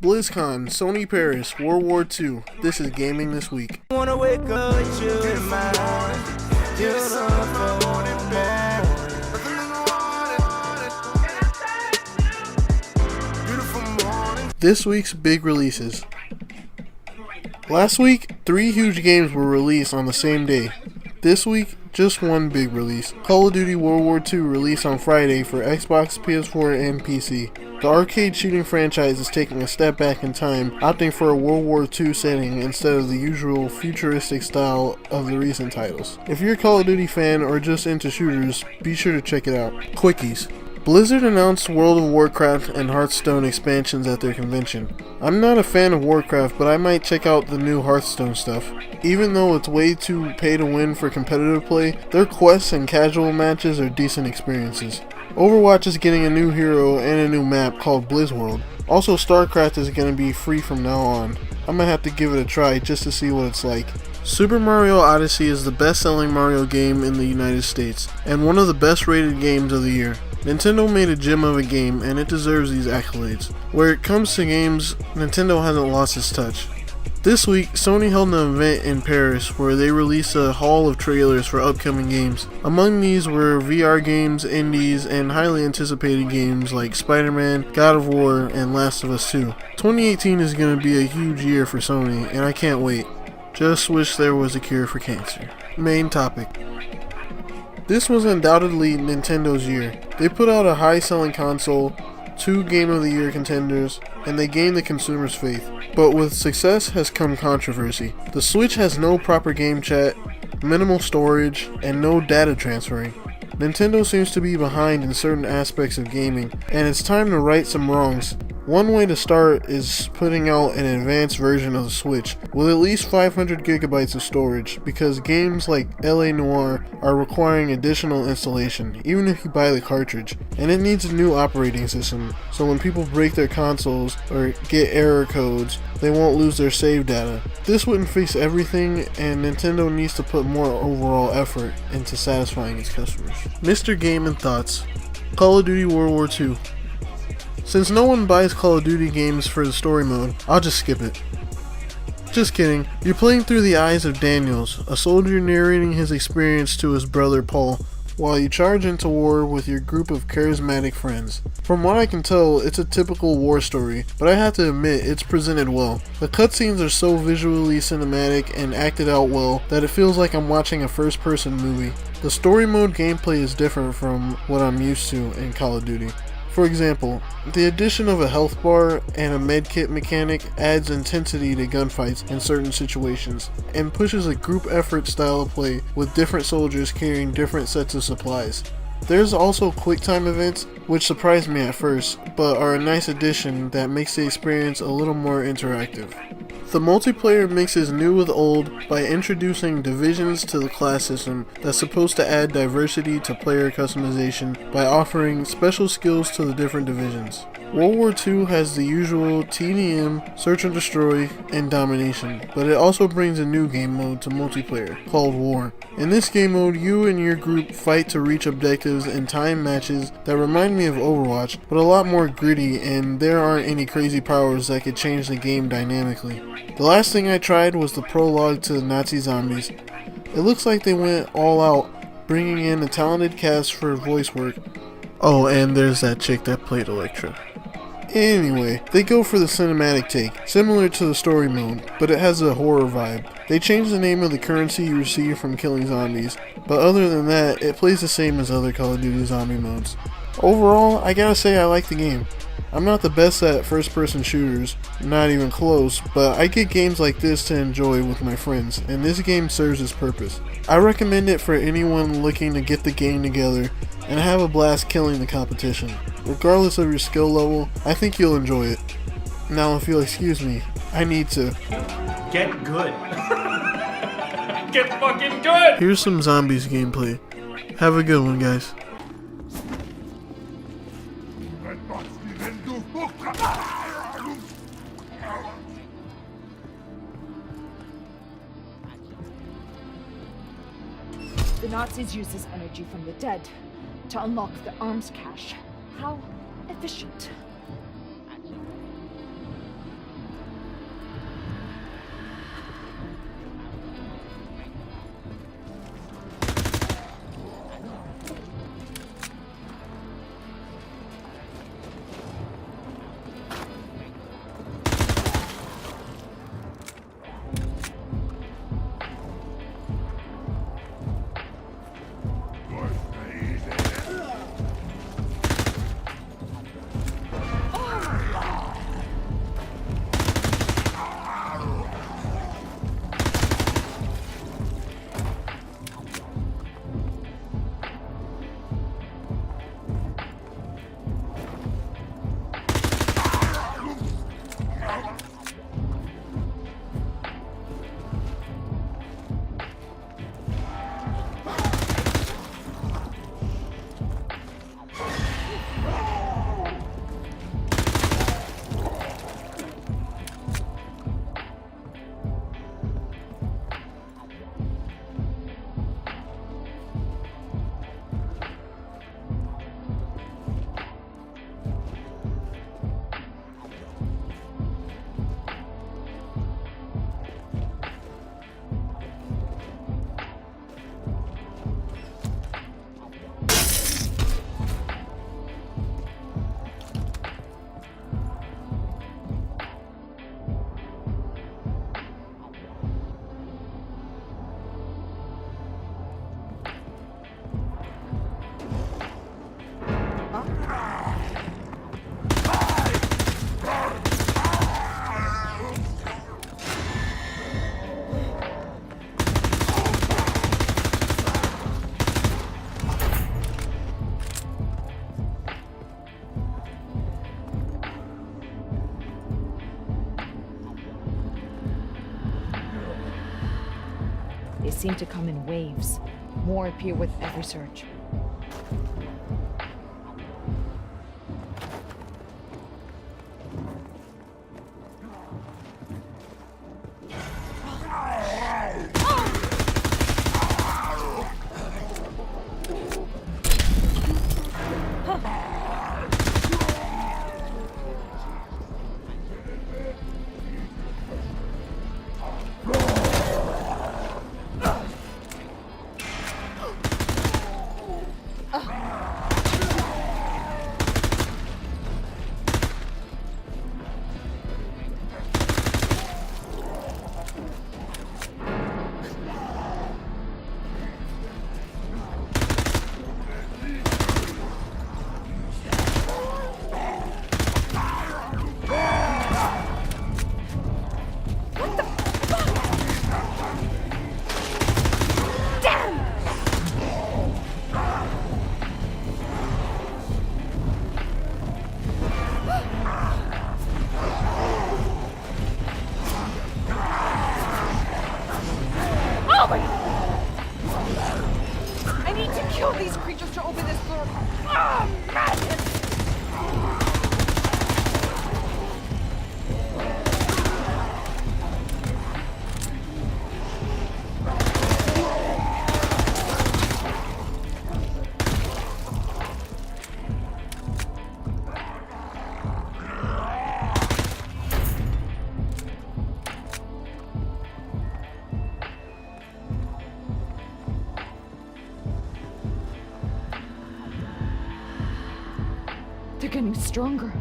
BlizzCon, Sony Paris, World War II. This is Gaming This Week. Wanna wake up with you in my arms. This week's big releases. Last week, 3 huge games were released on the same day. This week, just one big release. Call of Duty World War II released on Friday for Xbox, PS4, and PC. The arcade shooting franchise is taking a step back in time, opting for a World War II setting instead of the usual futuristic style of the recent titles. If you're a Call of Duty fan or just into shooters, be sure to check it out. Quickies. Blizzard announced World of Warcraft and Hearthstone expansions at their convention. I'm not a fan of Warcraft, but I might check out the new Hearthstone stuff. Even though it's way too pay to win for competitive play, their quests and casual matches are decent experiences. Overwatch is getting a new hero and a new map called Blizzworld. Also, StarCraft is going to be free from now on. I might have to give it a try just to see what it's like. Super Mario Odyssey is the best-selling Mario game in the United States, and one of the best-rated games of the year. Nintendo made a gem of a game, and it deserves these accolades. Where it comes to games, Nintendo hasn't lost its touch. This week, Sony held an event in Paris where they released a haul of trailers for upcoming games. Among these were VR games, indies, and highly anticipated games like Spider-Man, God of War, and Last of Us 2. 2018 is going to be a huge year for Sony, and I can't wait. Just wish there was a cure for cancer. Main topic. This was undoubtedly Nintendo's year. They put out a high-selling console, 2 Game of the Year contenders, and they gained the consumer's faith. But with success has come controversy. The Switch has no proper game chat, minimal storage, and no data transferring. Nintendo seems to be behind in certain aspects of gaming, and it's time to right some wrongs. One way to start is putting out an advanced version of the Switch with at least 500 gigabytes of storage, because games like LA Noire are requiring additional installation, even if you buy the cartridge. And it needs a new operating system, so when people break their consoles or get error codes, they won't lose their save data. This wouldn't fix everything, and Nintendo needs to put more overall effort into satisfying its customers. Mr. Game and Thoughts. Call of Duty World War II. Since no one buys Call of Duty games for the story mode, I'll just skip it. Just kidding. You're playing through the eyes of Daniels, a soldier narrating his experience to his brother Paul, while you charge into war with your group of charismatic friends. From what I can tell, it's a typical war story, but I have to admit it's presented well. The cutscenes are so visually cinematic and acted out well that it feels like I'm watching a first-person movie. The story mode gameplay is different from what I'm used to in Call of Duty. For example, the addition of a health bar and a medkit mechanic adds intensity to gunfights in certain situations, and pushes a group effort style of play with different soldiers carrying different sets of supplies. There's also quick time events, which surprised me at first, but are a nice addition that makes the experience a little more interactive. The multiplayer mixes new with old by introducing divisions to the class system that's supposed to add diversity to player customization by offering special skills to the different divisions. World War II has the usual TDM, search and destroy, and domination, but it also brings a new game mode to multiplayer, called War. In this game mode, you and your group fight to reach objectives in time matches that remind me of Overwatch, but a lot more gritty, and there aren't any crazy powers that could change the game dynamically. The last thing I tried was the prologue to the Nazi zombies. It looks like they went all out, bringing in a talented cast for voice work. Oh, and there's that chick that played Electra. Anyway, they go for the cinematic take, similar to the story mode, but it has a horror vibe. They changed the name of the currency you receive from killing zombies, but other than that, it plays the same as other Call of Duty zombie modes. Overall, I gotta say I like the game. I'm not the best at first-person shooters, not even close, but I get games like this to enjoy with my friends, and this game serves its purpose. I recommend it for anyone looking to get the game together and have a blast killing the competition. Regardless of your skill level, I think you'll enjoy it. Now, if you'll excuse me, I need to get good. Get fucking good! Here's some zombies gameplay. Have a good one, guys. The Nazis use this energy from the dead to unlock the arms cache. How efficient. They seem to come in waves. More appear with every search. I need to kill these creatures to open this door. Oh, madness! They're getting stronger.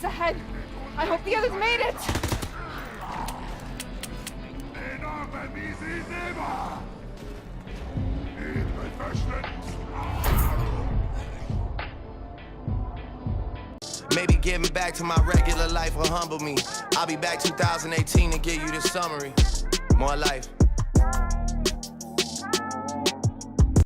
Ahead. I hope the others made it. Maybe getting back to my regular life will humble me. I'll be back 2018 to give you the summary. More life.